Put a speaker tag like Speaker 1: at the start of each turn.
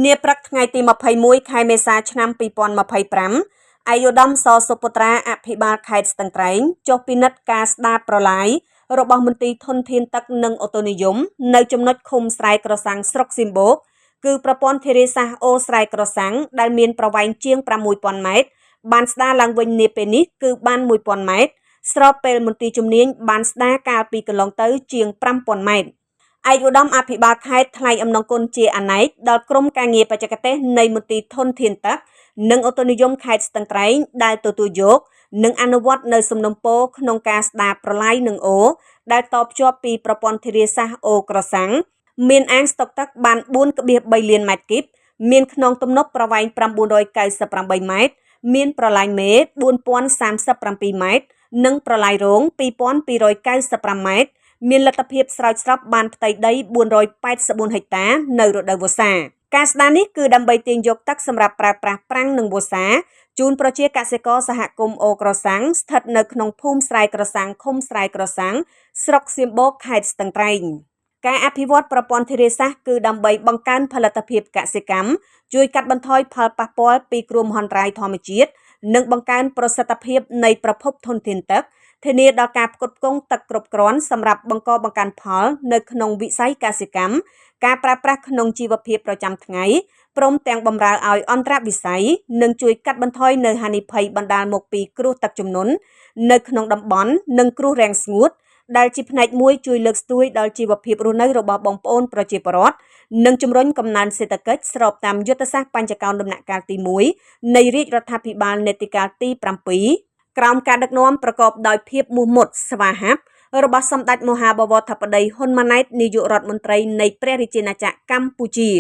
Speaker 1: នាព្រឹកថ្ងៃទី21ខែមេសាឆ្នាំ2025ឯកឧត្តមសសុពុត្រាអភិបាលខេត្តស្ទឹងត្រែងចុះពិនិត្យការស្ដារប្រឡាយរបស់មន្ទីរធនធានទឹកនិងអូតូនិយមនៅចំណុចឃុំស្រែក្រសាំងស្រុកសៀមបូកគឺប្រព័ន្ធធារាសាស្ត្រអូស្រែក្រសាំងដែលមានប្រវែងជាង6000ម៉ែត្របានស្ដារឡើងវិញនាពេលនេះគឺបាន1000ម៉ែត្រស្របពេលមន្ទីរជំនាញបានស្ដារកាលពីកន្លងទៅជាង5000ម៉ែត្រឯកឧត្តមអភិបាលខេត្តថ្លែងអំណរគុណជាអនេកដល់ក្រុមការងារបច្ចេកទេសនៃមន្ទីរធនធានទឹកនិងអូតូនិយមខេត្តស្ទឹងត្រែងដែលទទួលយកនិងអនុវត្តនៅសំណុំពរក្នុងការស្ដារប្រឡាយនិងអូរដែលតភ្ជាប់ពីប្រព័ន្ធធារាសាស្ត្រអូក្រសាំងមានអាងស្តុកទឹកបាន 4.3 លានម៉ែត្រគីបមានខ្នងទំនប់ប្រវែង998ម៉ែត្រមានប្រឡាយមេ4037ម៉ែត្រនិងប្រឡាយរង2295ម៉ែត្រមានលទ្ធភាពស្រោចស្រពបានផ្ទៃដី484ហិកតានៅរដូវវស្សាការស្ដារនេះគឺដើម្បីទាញយកទឹកសម្រាប់ប្រើប្រាស់ប្រាំងនិងវស្សាជូនប្រជាកសិករសហគមន៍អូក្រសាំងស្ថិតនៅក្នុងភូមិស្រែក្រសាំងឃុំស្រែក្រសាំងស្រុកសៀមបូកខេត្តស្ទឹងត្រែងការអភិវឌ្ឍប្រព័ន្ធធារាសាស្ត្រគឺដើម្បីបង្កើនផលិតភាពកសិកម្មជួយកាត់បន្ថយផលប៉ះពាល់ពីគ្រោះមហន្តរាយធម្មជាតិនិងបង្កើនប្រសិទ្ធភាពនៃប្រភពធនធានទឹកធានាដល់ការផ្គត់ផ្គង់ទឹកគ្រប់គ្រាន់សម្រាប់បង្កើនផលនៅក្នុងវិស័យកសិកម្មការប្រើប្រាស់ក្នុងជីវភាពប្រចាំថ្ងៃព្រមទាំងបម្រើឲ្យអន្តរវិស័យនិងជួយកាត់បន្ថយនៅហានិភ័យបណ្ដាលមកពីគ្រោះទឹកជំនន់នៅក្នុងតំបន់និងគ្រោះរាំងស្ងួតដែលជាផ្នែកមួយជួយលើកស្ទួយដល់ជីវភាពរស់នៅរបស់បងប្អូនប្រជាពលរដ្ឋនិងជំរុញកំណើនសេដ្ឋកិច្ចស្របតាមយុទ្ធសាស្ត្របញ្ចកោណដំណាក់កាលទី1នៃរាជរដ្ឋាភិបាលនេតិកាលទី7ក្រោមការដឹកនាំប្រកបដោយភាពមោះមុតស្វាហាប់របស់សម្ដេចមហាបវរធិបតីហ៊ុនម៉ាណែតនាយករដ្ឋមន្ត្រីនៃព្រះរាជាណាចក្រកម្ពុជា